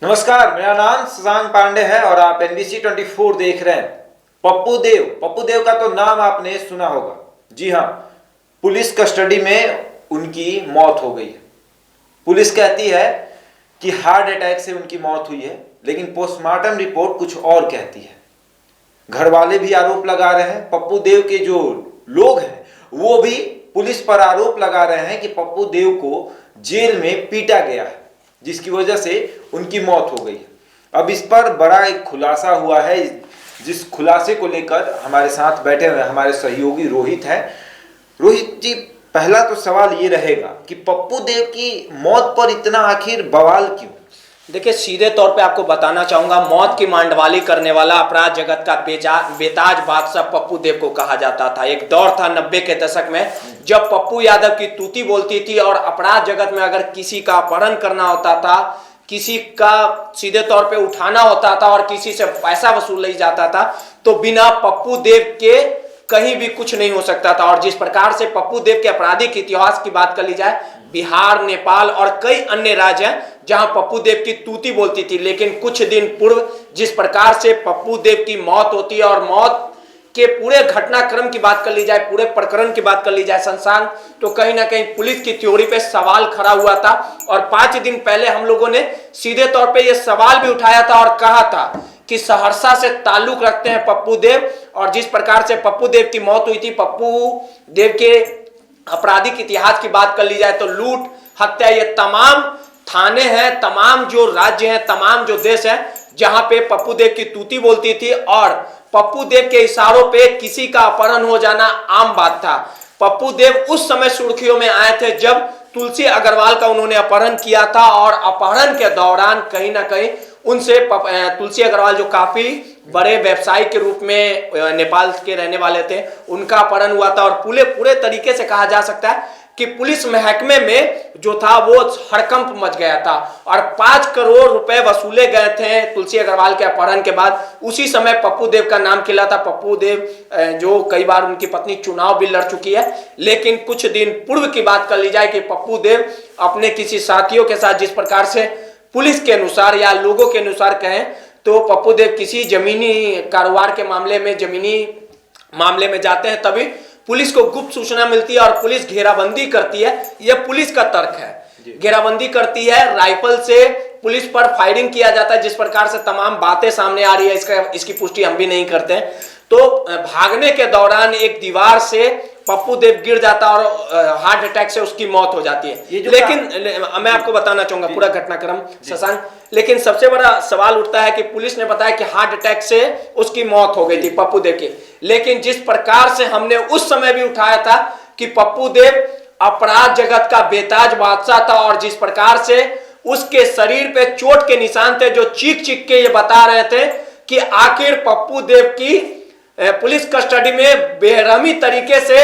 नमस्कार, मेरा नाम शशांक पांडे है और आप NBC 24 देख रहे हैं। पप्पू देव का तो नाम आपने सुना होगा। जी हाँ, पुलिस कस्टडी में उनकी मौत हो गई है। पुलिस कहती है कि हार्ट अटैक से उनकी मौत हुई है, लेकिन पोस्टमार्टम रिपोर्ट कुछ और कहती है। घर वाले भी आरोप लगा रहे हैं, पप्पू देव के जो लोग हैं वो भी पुलिस पर आरोप लगा रहे हैं कि पप्पू देव को जेल में पीटा गया है, जिसकी वजह से उनकी मौत हो गई है। अब इस पर बड़ा एक खुलासा हुआ है, जिस खुलासे को लेकर हमारे साथ बैठे हुए हमारे सहयोगी रोहित हैं। रोहित जी, पहला तो सवाल ये रहेगा कि पप्पू देव की मौत पर इतना आखिर बवाल क्यों? देखिए, सीधे तौर पे आपको बताना चाहूंगा, मौत की मांडवाली करने वाला अपराध जगत का बेताज बादशाह पप्पू देव को कहा जाता था। एक दौर था 90 के दशक में, जब पप्पू यादव की तूती बोलती थी और अपराध जगत में अगर किसी का अपहरण करना होता था, किसी का सीधे तौर पे उठाना होता था और किसी से पैसा वसूल नहीं जाता था, तो बिना पप्पू देव के कहीं भी कुछ नहीं हो सकता था। और जिस प्रकार से पप्पू देव के आपराधिक इतिहास की बात कर ली जाए, बिहार, नेपाल और कई अन्य राज्य हैं जहां पप्पू देव की तूती बोलती थी। लेकिन कुछ दिन पूर्व जिस प्रकार से पप्पू देव की मौत होती है और मौत के पूरे घटनाक्रम की बात कर ली जाए, पूरे प्रकरण की बात कर ली जाए संसार, तो कहीं ना कहीं पुलिस की थ्योरी पे सवाल खड़ा हुआ था। और 5 दिन पहले हम लोगों ने सीधे तौर पे यह सवाल भी उठाया था और कहा था कि सहरसा से ताल्लुक रखते हैं पप्पू देव। और जिस प्रकार से पप्पू देव की मौत हुई थी, पप्पू देव के आपराधिक इतिहास की बात कर ली जाए तो लूट, हत्या, ये तमाम थाने हैं, तमाम जो राज्य हैं, तमाम जो देश हैं जहां पे पप्पू देव की तूती बोलती थी और पप्पू देव के इशारों पे किसी का अपहरण हो जाना आम बात था। पप्पू देव उस समय सुर्खियों में आए थे जब तुलसी अग्रवाल का उन्होंने अपहरण किया था और अपहरण के दौरान कहीं ना कहीं उनसे तुलसी अग्रवाल, जो काफी बड़े व्यवसायी के रूप में नेपाल के रहने वाले थे, उनका अपहरण हुआ था। और पूरे तरीके से कहा जा सकता है कि पुलिस महकमे में जो था वो हड़कंप मच गया था और 5 करोड़ रुपए वसूले गए थे तुलसी अग्रवाल के अपहरण के बाद। उसी समय पप्पू देव का नाम खिला था। पप्पू देव जो कई बार उनकी पत्नी चुनाव भी लड़ चुकी है। लेकिन कुछ दिन पूर्व की बात कर ली जाए कि पप्पू देव अपने किसी साथियों के साथ, जिस प्रकार से पुलिस के अनुसार या लोगों के अनुसार कहें, तो पप्पू देव किसी जमीनी कारोबार के जमीनी मामले में जाते हैं, तभी पुलिस को गुप्त सूचना मिलती है और पुलिस घेराबंदी करती है। यह पुलिस का तर्क है। घेराबंदी करती है, राइफल से पुलिस पर फायरिंग किया जाता है। जिस प्रकार से तमाम बातें सामने आ रही है, इसकी पुष्टि हम भी नहीं करते हैं। तो भागने के दौरान एक दीवार से पप्पू देव गिर जाता और हार्ट अटैक से उसकी मौत हो जाती है। लेकिन मैं आपको बताना चाहूंगा पूरा घटनाक्रम शशांक। लेकिन सबसे बड़ा सवाल उठता है कि पुलिस ने बताया कि हार्ट अटैक से उसकी मौत हो गई थी पप्पू देव की। लेकिन जिस प्रकार से हमने उस समय भी उठाया था कि पप्पू देव अपराध जगत का बेताज बादशाह था और जिस प्रकार से उसके शरीर पे चोट के निशान थे, जो चीख चीख के ये बता रहे थे कि आखिर पप्पू देव की पुलिस कस्टडी में बेरहमी तरीके से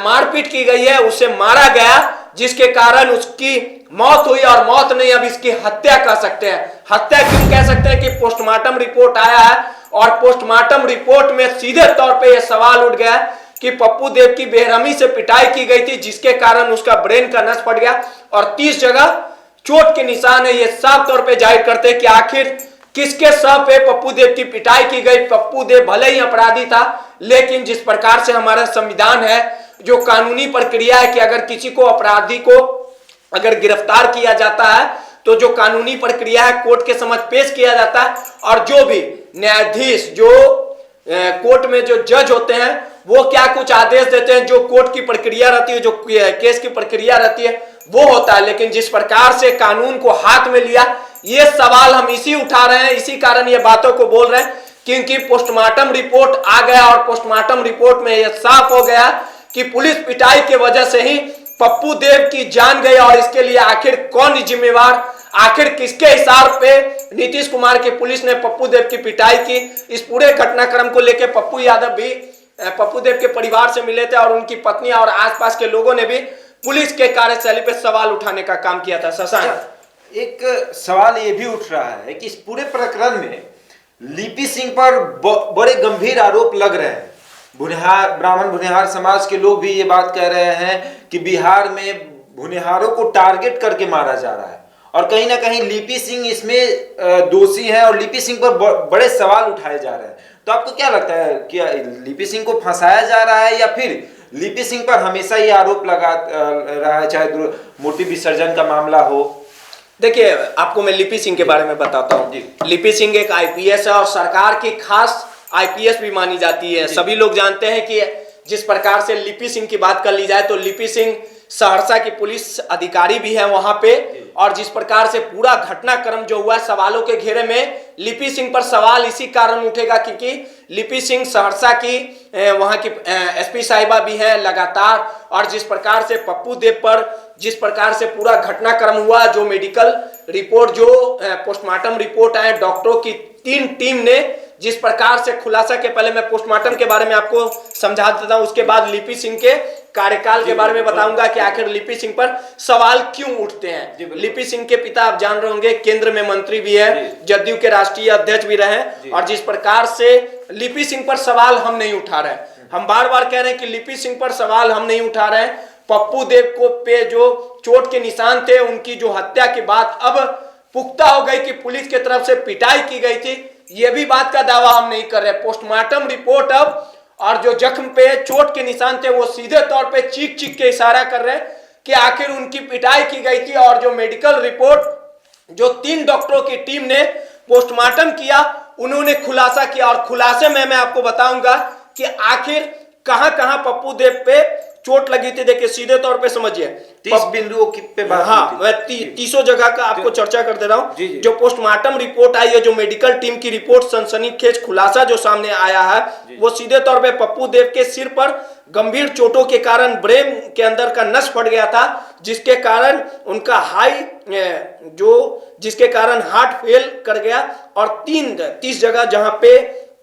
मारपीट की गई है, उसे मारा गया, जिसके कारण उसकी मौत हुई। और मौत नहीं, अब इसकी हत्या कह सकते हैं। हत्या क्यों कह सकते हैं कि पोस्टमार्टम रिपोर्ट आया है और पोस्टमार्टम रिपोर्ट में सीधे तौर पे यह सवाल उठ गया कि पप्पू देव की बेरहमी से पिटाई की गई थी, जिसके कारण उसका ब्रेन का नस फट गया और 30 जगह चोट के निशान है। ये साफ तौर पे जाहिर करते हैं कि आखिर किसके सह पे पप्पू देव की पिटाई की गई। पप्पू देव भले ही अपराधी था, लेकिन जिस प्रकार से हमारा संविधान है, जो कानूनी प्रक्रिया है कि अगर किसी को, अपराधी को अगर गिरफ्तार किया जाता है तो जो कानूनी प्रक्रिया है कोर्ट के समक्ष पेश किया जाता है और जो भी न्यायाधीश, जो कोर्ट में जो जज होते हैं, वो क्या कुछ आदेश देते हैं, जो कोर्ट की प्रक्रिया रहती है, जो केस की प्रक्रिया रहती है, वो होता है। लेकिन जिस प्रकार से कानून को हाथ में लिया, ये सवाल हम इसी उठा रहे हैं, इसी कारण ये बातों को बोल रहे हैं, क्योंकि पोस्टमार्टम रिपोर्ट आ गया और पोस्टमार्टम रिपोर्ट में यह साफ हो गया कि पुलिस पिटाई की वजह से ही पप्पू देव की जान गई। और इसके लिए आखिर कौन जिम्मेवार, आखिर किसके इशार पे नीतीश कुमार की पुलिस ने पप्पू देव की पिटाई की, इस पूरे घटनाक्रम को लेकर पप्पू यादव भी पप्पू देव के परिवार से मिले थे और उनकी पत्नी और आसपास के लोगों ने भी पुलिस के कार्यशैली पे सवाल उठाने का काम किया था। शशांक, एक सवाल ये भी उठ रहा है कि इस पूरे प्रकरण में लिपि सिंह पर बड़े गंभीर आरोप लग रहे हैं। ब्राह्मण भुनिहार समाज के लोग भी ये बात कह रहे हैं कि बिहार में भुनिहारों को टारगेट करके मारा जा रहा है और कहीं ना कहीं लिपि सिंह इसमें दोषी है और लिपि सिंह पर बड़े सवाल उठाए जा रहे हैं। तो आपको क्या लगता है कि लिपि सिंह को फंसाया जा रहा है या फिर लिपि सिंह पर हमेशा ये आरोप लगा रहा है, चाहे मूर्ति विसर्जन का मामला हो? देखिए, आपको मैं लिपि सिंह के बारे में बताता हूँ। लिपि सिंह एक आईपीएस है और सरकार की खास आईपीएस भी मानी जाती है। सभी लोग जानते हैं कि जिस प्रकार से लिपि सिंह की बात कर ली जाए तो लिपि सिंह सहरसा की पुलिस अधिकारी भी है वहां पे, और जिस प्रकार से पूरा घटनाक्रम जो हुआ सवालों के घेरे में लिपि सिंह पर सवाल इसी कारण उठेगा क्योंकि लिपि सिंह सहरसा की वहां की एसपी साहिबा भी है लगातार, और जिस प्रकार से पप्पू देव पर जिस प्रकार से पूरा घटनाक्रम हुआ, जो मेडिकल रिपोर्ट जो पोस्टमार्टम रिपोर्ट आए डॉक्टरों की 3 टीम ने जिस प्रकार से खुलासा के, पहले मैं पोस्टमार्टम के बारे में आपको समझा देता हूं, उसके बाद लिपि सिंह के कार्यकाल के बारे में बताऊंगा कि आखिर लिपि सिंह पर सवाल क्यों उठते हैं। लिपि सिंह के पिता आप जान रहे होंगे केंद्र में मंत्री भी है, जदयू के राष्ट्रीय अध्यक्ष भी रहे, और जिस प्रकार से लिपि सिंह पर सवाल हम नहीं उठा रहे, हम बार बार कह रहे हैं कि लिपि सिंह पर सवाल हम नहीं उठा रहे हैं। पप्पू देव को पे जो चोट के निशान थे, उनकी जो हत्या की बात अब पुख्ता हो गई कि पुलिस की तरफ से पिटाई की गई थी, ये भी बात का दावा हम नहीं कर रहे। पोस्टमार्टम रिपोर्ट अब और जो जख्म पे चोट के निशान थे वो सीधे तौर पे चीख चीख के इशारा कर रहे हैं कि आखिर उनकी पिटाई की गई थी। और जो मेडिकल रिपोर्ट जो 3 डॉक्टरों की टीम ने पोस्टमार्टम किया, उन्होंने खुलासा किया, और खुलासे में मैं आपको बताऊंगा कि आखिर कहां कहां पप्पू देव पे चोट लगी थी। देखिए सीधे तौर पे समझिए 30 बिंदुओं पे बात। हाँ, मैं 30 जगह का आपको चर्चा कर दे रहा हूँ। जो पोस्टमार्टम रिपोर्ट आई है, जो मेडिकल टीम की रिपोर्ट, सनसनीखेज खुलासा जो सामने आया है, वो सीधे तौर पे पप्पू देव के सिर पर गंभीर चोटों के कारण ब्रेन के अंदर का नस फट गया था, जिसके कारण उनका जिसके कारण हार्ट फेल कर गया, और 30 जगह जहां पे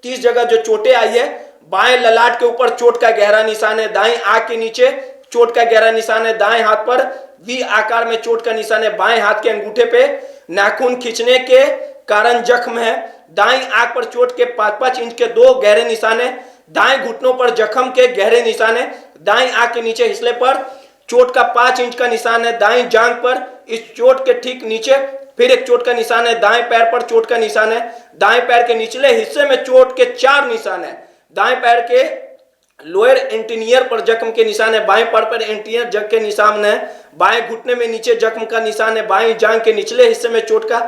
30 जगह जो चोटें आई है, बाएं ललाट के ऊपर चोट का गहरा निशान है, दाएं आंख के नीचे चोट का गहरा निशान है, दाएं हाथ पर वी आकार में चोट का निशान है, बाएं हाथ के अंगूठे पे नाखून खींचने के कारण जख्म है, दाएं आंख पर चोट के 5-5 इंच के 2 गहरे निशान है, दाएं घुटनों पर जख्म के गहरे निशान है, दाएं आंख के नीचे हिस्से पर चोट का 5 इंच का निशान है, दाएं जांघ पर इस चोट के ठीक नीचे फिर एक चोट का निशान है, दाएं पैर पर चोट का निशान है, दाएं पैर के निचले हिस्से में चोट के 4 निशान है, दाएं पैर के लोअर एंटीनियर पर जख्म के निशान है, बाएं पैर पर एंटीनियर जख्म के निशान है, बाएं घुटने में नीचे जख्म का निशान है, बाएं जांघ के निचले हिस्से में चोट का,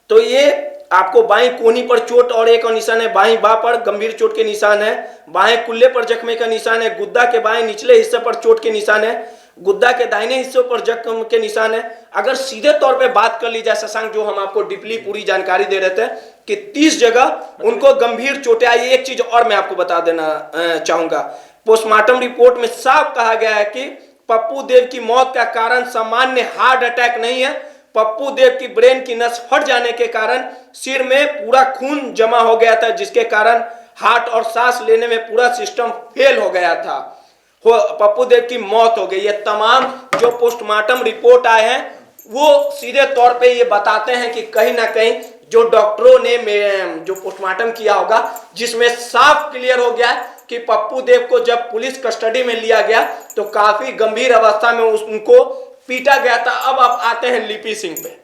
तो ये आपको बाएं कोहनी पर चोट और एक और निशान है, बाएं बाह पर गंभीर चोट के निशान है, बाएं कुल्ले पर जख्म का निशान है, गुद्दा के बाएं निचले हिस्से पर चोट के निशान है, गुद्दा के दाहिने हिस्से पर जख्म के निशान है। अगर सीधे तौर पे बात कर ली जाए शशांक, जो हम आपको डीपली पूरी जानकारी दे रहे थे कि 30 जगह उनको गंभीर चोटें आई। एक चीज और मैं आपको बता देना चाहूंगा, पोस्टमार्टम रिपोर्ट में साफ कहा गया है कि पप्पू देव की मौत का कारण सामान्य हार्ट अटैक नहीं है, पप्पू देव की ब्रेन की नस फट जाने के कारण सिर में पूरा खून जमा हो गया था, जिसके कारण हार्ट और सांस लेने में पूरा सिस्टम फेल हो गया था, पप्पू देव की मौत हो गई। ये तमाम जो पोस्टमार्टम रिपोर्ट आए हैं वो सीधे तौर पे ये बताते हैं कि कहीं ना कहीं जो डॉक्टरों ने जो पोस्टमार्टम किया होगा, जिसमें साफ क्लियर हो गया कि पप्पू देव को जब पुलिस कस्टडी में लिया गया तो काफी गंभीर अवस्था में उनको पीटा गया था। अब आप आते हैं लिपि सिंह पे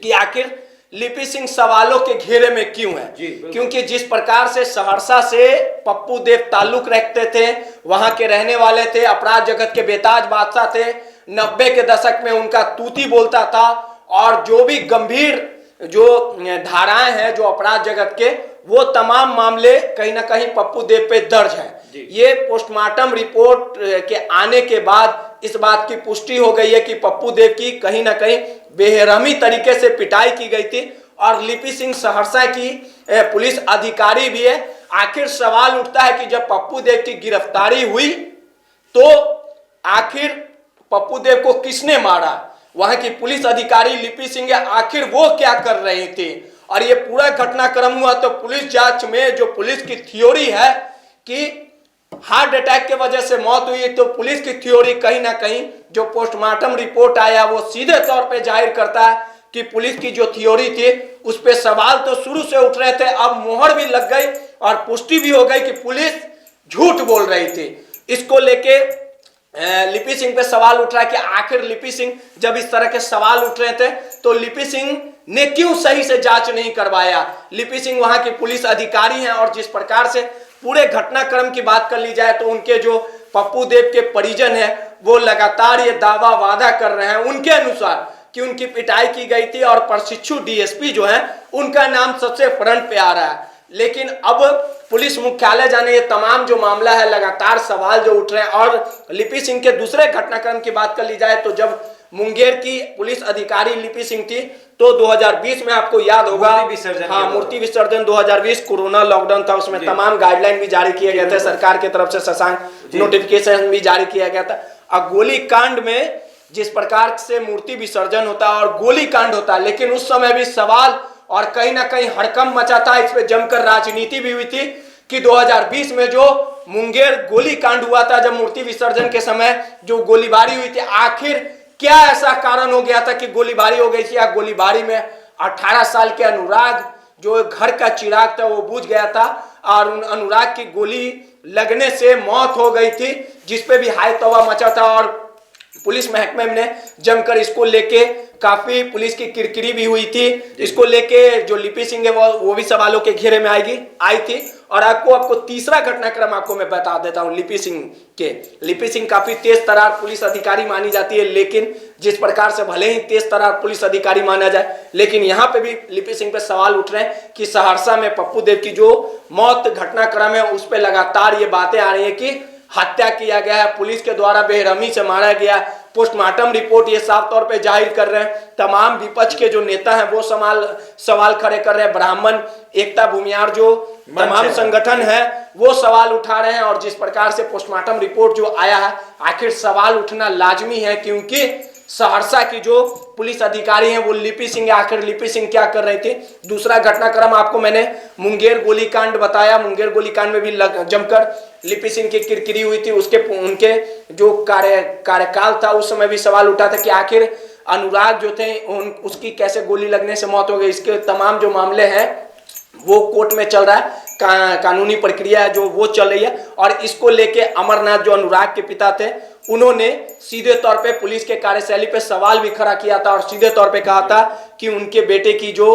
कि आखिर लिपि सिंह सवालों के घेरे में क्यों है। क्योंकि जिस प्रकार से सहरसा से पप्पू देव ताल्लुक रखते थे, वहां के रहने वाले थे, अपराध जगत के बेताज बादशाह थे, 90 के दशक में उनका तूती बोलता था, और जो भी गंभीर जो धाराएं हैं जो अपराध जगत के, वो तमाम मामले कहीं ना कहीं पप्पू देव पे दर्ज है। ये पोस्टमार्टम रिपोर्ट के आने के बाद इस बात की पुष्टि हो गई है कि पप्पू देव की कहीं ना कहीं बेरहमी तरीके से पिटाई की गई थी, और लिपि सिंह सहरसा की पुलिस अधिकारी भी है। आखिर सवाल उठता है कि जब पप्पू देव की गिरफ्तारी हुई तो आखिर पप्पू देव को किसने मारा, वहां की पुलिस अधिकारी लिपि सिंह आखिर वो क्या कर रही थी। और ये पूरा घटनाक्रम हुआ तो पुलिस जांच में जो पुलिस की थ्योरी है कि हार्ट अटैक के वजह से मौत हुई, तो पुलिस की थ्योरी कहीं ना कहीं जो पोस्टमार्टम रिपोर्ट आया वो सीधे तौर पे जाहिर करता है कि पुलिस की जो थ्योरी थी उस पे सवाल तो शुरू से उठ रहे थे, अब मोहर भी लग गई और पुष्टि भी हो गई कि पुलिस झूठ बोल रही थी। इसको लेके लिपि सिंह पे सवाल उठ रहा है कि आखिर लिपि सिंह जब इस तरह के सवाल उठ रहे थे तो लिपि सिंह ने क्यों सही से जांच नहीं करवाया। लिपि सिंह वहां के पुलिस अधिकारी हैं और जिस प्रकार से पूरे घटनाक्रम की बात कर ली जाए तो उनके जो पप्पू देव के परिजन हैं वो लगातार ये दावा वादा कर रहे हैं उनके अनुसार कि उनकी पिटाई की गई थी और प्रशिक्षु डीएसपी जो है उनका नाम सबसे फ्रंट पे आ रहा है। लेकिन अब पुलिस मुख्यालय जाने ये तमाम जो मामला है लगातार सवाल जो उठ रहे हैं। और लिपि सिंह के दूसरे घटनाक्रम की बात कर ली जाए तो जब मुंगेर की पुलिस अधिकारी लिपि सिंह थी तो 2020 में आपको याद होगा मूर्ति विसर्जन 2020 कोरोना लॉकडाउन था, उसमें तमाम गाइडलाइन भी जारी किए गए थे सरकार की तरफ से, शशांक नोटिफिकेशन भी जारी किया गया था। अब गोली कांड में जिस प्रकार से मूर्ति विसर्जन होता है और गोली कांड होता है, लेकिन उस समय भी सवाल और कहीं ना कहीं हड़कंप मचा था, इस पे जमकर राजनीति भी हुई थी कि 2020 में जो मुंगेर गोली कांड हुआ था, जब मूर्ति विसर्जन के समय जो गोलीबारी हुई थी, आखिर क्या ऐसा कारण हो गया था कि गोलीबारी हो गई थी। या गोलीबारी में 18 साल के अनुराग जो घर का चिराग था वो बुझ गया था और उन अनुराग की गोली लगने से मौत हो गई थी, जिसपे भी हाय तौबा मचा था और पुलिस महकमे ने जमकर इसको लेके काफी पुलिस की किरकिरी भी हुई थी। इसको लेके जो लिपि सिंह है वो भी सवालों के घेरे में आई थी। और आपको तीसरा घटनाक्रम आपको मैं बता देता हूं लिपि सिंह के। लिपि सिंह काफी तेज तर्रार पुलिस अधिकारी मानी जाती है, लेकिन जिस प्रकार से भले ही तेज तर्रार पुलिस अधिकारी माना जाए, लेकिन यहाँ पे भी लिपि सिंह पे सवाल उठ रहे हैं कि सहरसा में पप्पू देव की जो मौत घटनाक्रम है उस पर लगातार ये बातें आ रही है कि हत्या किया गया है, पुलिस के द्वारा बेरहमी से मारा गया। पोस्टमार्टम रिपोर्ट ये साफ तौर पे जाहिर कर रहे हैं। तमाम विपक्ष के जो नेता हैं वो सवाल खड़े कर रहे हैं। ब्राह्मण एकता भूमियार जो तमाम संगठन है वो सवाल उठा रहे हैं। और जिस प्रकार से पोस्टमार्टम रिपोर्ट जो आया है, आखिर सवाल उठना लाजमी है, क्योंकि सहरसा की जो पुलिस अधिकारी हैं वो लिपि सिंह, आखिर लिपि सिंह क्या कर रहे थे। दूसरा घटनाक्रम आपको मैंने मुंगेर गोलीकांड बताया। मुंगेर गोलीकांड में भी जमकर लिपि सिंह की किरकिरी हुई थी। उनके जो कार्यकाल था उस समय भी सवाल उठा था कि आखिर अनुराग जो थे उसकी कैसे गोली लगने से मौत हो गई। इसके तमाम जो मामले हैं वो कोर्ट में चल रहा है, कानूनी प्रक्रिया है जो वो चल रही है। और इसको लेके अमरनाथ जो अनुराग के पिता थे उन्होंने सीधे तौर पे पुलिस के कार्यशैली पे सवाल भी खड़ा किया था और सीधे तौर पे कहा था कि उनके बेटे की जो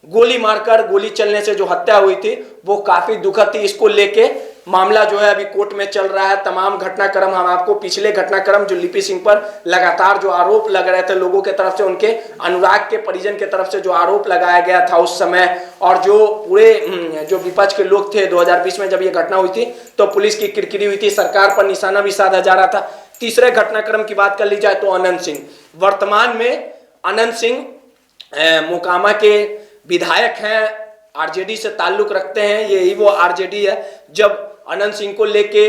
गोली मारकर गोली चलने से जो हत्या हुई थी वो काफी दुखद थी। इसको लेके मामला जो है अभी कोर्ट में चल रहा है। तमाम घटनाक्रम हम आपको पिछले घटनाक्रम जो लिपि सिंह पर लगातार जो आरोप लग रहे थे लोगों के तरफ से, उनके अनुराग के परिजन के तरफ से जो आरोप लगाया गया था उस समय, और जो पूरे जो विपक्ष के लोग थे 2020 में जब ये घटना हुई थी तो पुलिस की किरकिरी हुई थी, सरकार पर निशाना भी साधा जा रहा था। तीसरे घटनाक्रम की बात कर ली जाए तो अनंत सिंह, वर्तमान में अनंत सिंह मोकामा के विधायक हैं, आरजेडी से ताल्लुक रखते हैं, यही वो आरजेडी है। जब अनंत सिंह को लेके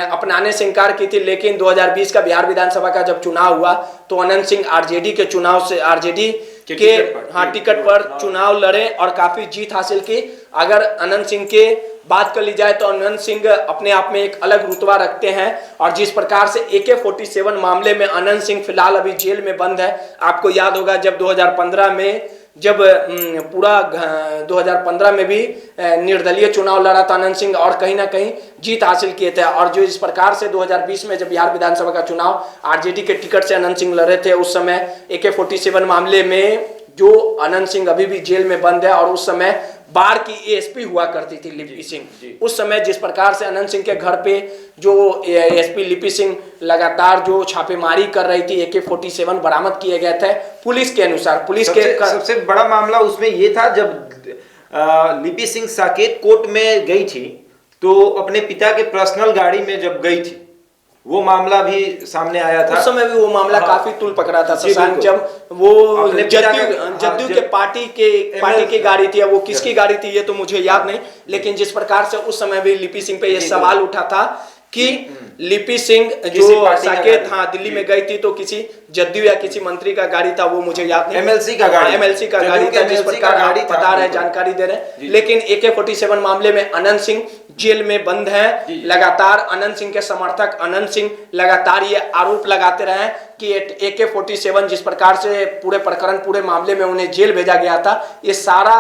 अपनाने से इंकार की थी, लेकिन 2020 का बिहार विधानसभा का जब चुनाव हुआ तो अनंत सिंह आरजेडी के चुनाव से आरजेडी के टिकट पर चुनाव लड़े और काफी जीत हासिल की। अगर अनंत सिंह के बात कर ली जाए तो अनंत सिंह अपने आप में एक अलग रुतबा रखते हैं। और जिस प्रकार से AK-47 मामले में अनंत सिंह फिलहाल अभी जेल में बंद है। आपको याद होगा जब 2015 में जब पूरा 2015 में भी निर्दलीय चुनाव लड़ा था अनंत सिंह और कहीं ना कहीं जीत हासिल किए थे। और जो इस प्रकार से 2020 में जब बिहार विधानसभा का चुनाव आरजेडी के टिकट से अनंत सिंह लड़े थे, उस समय AK-47 मामले में जो अनंत सिंह अभी भी जेल में बंद है और उस समय बाढ़ की ASP हुआ करती थी लिपि सिंह। उस समय जिस प्रकार से अनंत सिंह के घर पे जो ASP लिपि सिंह लगातार जो छापेमारी कर रही थी, AK-47 बरामद किए गए थे पुलिस के अनुसार। पुलिस के सबसे बड़ा मामला उसमें ये था जब लिपि सिंह साकेत कोर्ट में गई थी तो अपने पिता के पर्सनल गाड़ी में जब गई थी, वो मामला भी सामने आया था। उस समय भी वो मामला काफी तुल पकड़ा था शशांक, जब वो जदयू के पार्टी की गाड़ी थी। वो किसकी गाड़ी थी ये तो मुझे याद नहीं, लेकिन जिस प्रकार से उस समय भी लिपि सिंह पे ये सवाल उठा था कि लिपि सिंह जो साकेत दिल्ली में गई थी तो किसी जदयू या किसी मंत्री का गाड़ी था, वो मुझे याद नहीं, MLC का गाड़ी था। जिस प्रकार गाड़ी बता रहे जानकारी दे रहे, लेकिन AK-47 मामले में अनंत सिंह जेल में बंद है। लगातार अनंत सिंह के समर्थक अनंत सिंह लगातार ये आरोप लगाते रहे कि AK-47 जिस प्रकार से पूरे प्रकरण पूरे मामले में उन्हें जेल भेजा गया था, ये सारा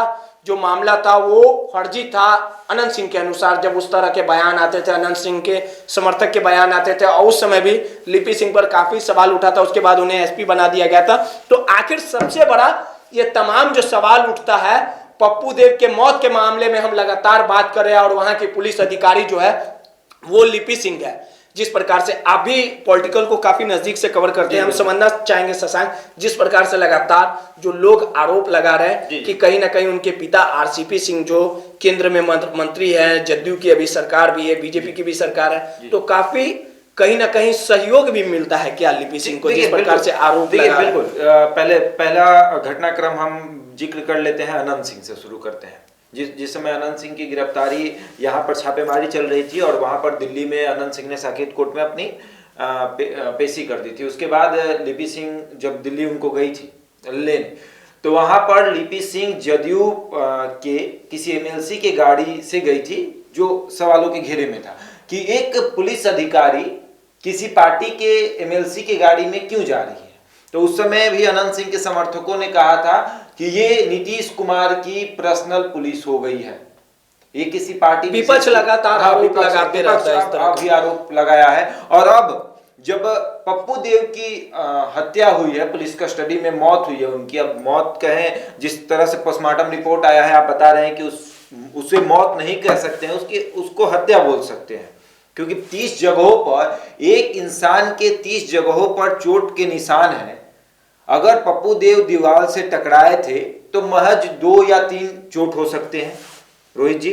जो मामला था वो फर्जी था अनंत सिंह के अनुसार। जब उस तरह के बयान आते थे, अनंत सिंह के समर्थक के बयान आते थे, और उस समय भी लिपि सिंह पर काफी सवाल उठा था, उसके बाद उन्हें एसपी बना दिया गया था। तो आखिर सबसे बड़ा ये तमाम जो सवाल उठता है पप्पू देव के मौत के मामले में, हम लगातार बात कर रहे हैं, और वहां के पुलिस अधिकारी जो है वो लिपि सिंह है। जिस प्रकार से आप भी पॉलिटिकल को काफी नजदीक से कवर करते हैं, हम समझना चाहेंगे शशांक, जिस प्रकार से लगातार जो लोग आरोप लगा रहे हैं कि कहीं ना कहीं उनके पिता आरसीपी सिंह जो केंद्र में मंत्री है, जदयू की अभी सरकार भी है, बीजेपी की भी सरकार है, तो काफी कहीं ना कहीं सहयोग भी मिलता है क्या लिपि सिंह को, जिस प्रकार से आरोप लगा रहे हैं? बिल्कुल। पहला घटनाक्रम हम जिक्र कर लेते हैं, अनंत सिंह से शुरू करते हैं। जिस समय अनंत सिंह की गिरफ्तारी, यहाँ पर छापेमारी चल रही थी और वहां पर दिल्ली में अनंत सिंह ने साकेत कोर्ट में अपनी पेशी कर दी थी। उसके बाद लिपि सिंह जब दिल्ली उनको गई थी लेने, तो वहां पर लिपि सिंह जदयू के किसी एमएलसी के गाड़ी से गई थी, जो सवालों के घेरे में था कि एक पुलिस अधिकारी किसी पार्टी के एमएलसी की गाड़ी में क्यों जा रही है। तो उस समय भी अनंत सिंह के समर्थकों ने कहा था कि ये नीतीश कुमार की पर्सनल पुलिस हो गई है, ये किसी पार्टी, विपक्ष लगातार आरोप लगाते रहता है, इस तरह भी आरोप लगाया है। और अब जब पप्पू देव की हत्या हुई है, पुलिस कस्टडी में मौत हुई है उनकी, अब मौत कहें, जिस तरह से पोस्टमार्टम रिपोर्ट आया है, आप बता रहे हैं कि उसे मौत नहीं कह सकते हैं, उसको हत्या बोल सकते हैं, क्योंकि 30 जगहों पर, एक इंसान के 30 जगहों पर चोट के निशान है। अगर पप्पू देव दीवार से टकराए थे तो महज 2 या 3 चोट हो सकते हैं रोहित जी,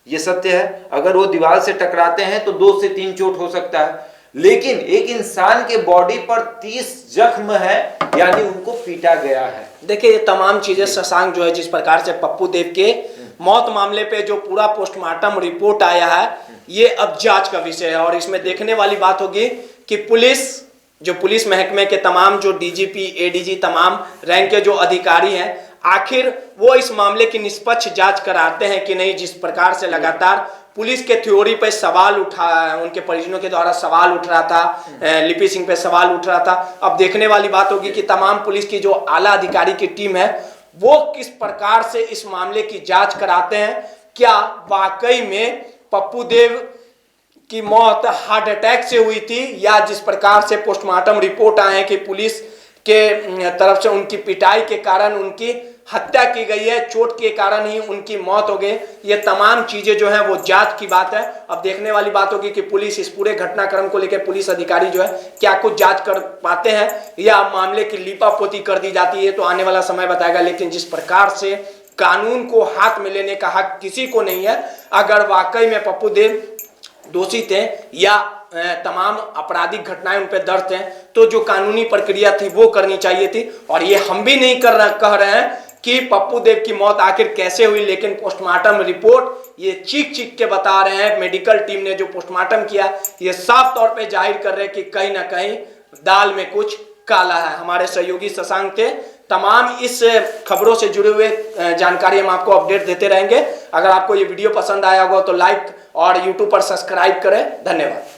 ये सत्य है। अगर वो दीवार से टकराते हैं तो 2 से 3 चोट हो सकता है, लेकिन एक इंसान के बॉडी पर 30 जख्म है, यानी उनको पीटा गया है। देखिए ये तमाम चीजें शशांक जो है, जिस प्रकार से पप्पू देव के मौत मामले पे जो पूरा पोस्टमार्टम रिपोर्ट आया है, ये अब जांच का विषय है। और इसमें देखने वाली बात होगी कि पुलिस महकमे के तमाम जो डीजीपी, एडीजी, तमाम रैंक के जो अधिकारी हैं, आखिर वो इस मामले की निष्पक्ष जांच कराते हैं कि नहीं। जिस प्रकार से लगातार पुलिस के थ्योरी पे सवाल उठा, उनके परिजनों के द्वारा सवाल उठ रहा था, लिपि सिंह पे सवाल उठ रहा था, अब देखने वाली बात होगी कि तमाम पुलिस की जो आला अधिकारी की टीम है वो किस प्रकार से इस मामले की जांच कराते हैं। क्या वाकई में पप्पू देव की मौत हार्ट अटैक से हुई थी, या जिस प्रकार से पोस्टमार्टम रिपोर्ट आए हैं कि पुलिस के तरफ से उनकी पिटाई के कारण उनकी हत्या की गई है, चोट के कारण ही उनकी मौत हो गई। ये तमाम चीजें जो है वो जांच की बात है। अब देखने वाली बात होगी कि पुलिस इस पूरे घटनाक्रम को लेकर पुलिस अधिकारी जो है क्या कुछ जांच कर पाते हैं, या मामले की लीपापोती कर दी जाती है, तो आने वाला समय बताएगा। लेकिन जिस प्रकार से कानून को हाथ में लेने का हक किसी को नहीं है, अगर वाकई में पप्पू देव दोषी थे या तमाम आपराधिक घटनाएं उन पर दर्ज हैं, तो जो कानूनी प्रक्रिया थी वो करनी चाहिए थी। और ये हम भी नहीं कह रहे हैं कि पप्पू देव की मौत आखिर कैसे हुई, लेकिन पोस्टमार्टम रिपोर्ट ये चीख के बता रहे हैं, मेडिकल टीम ने जो पोस्टमार्टम किया ये साफ तौर पे जाहिर कर रहे हैं कि कहीं ना कहीं दाल में कुछ काला है। हमारे सहयोगी शशांक थे, तमाम इस खबरों से जुड़े हुए जानकारी हम आपको अपडेट देते रहेंगे। अगर आपको ये वीडियो पसंद आया होगा तो लाइक और यूट्यूब पर सब्सक्राइब करें। धन्यवाद।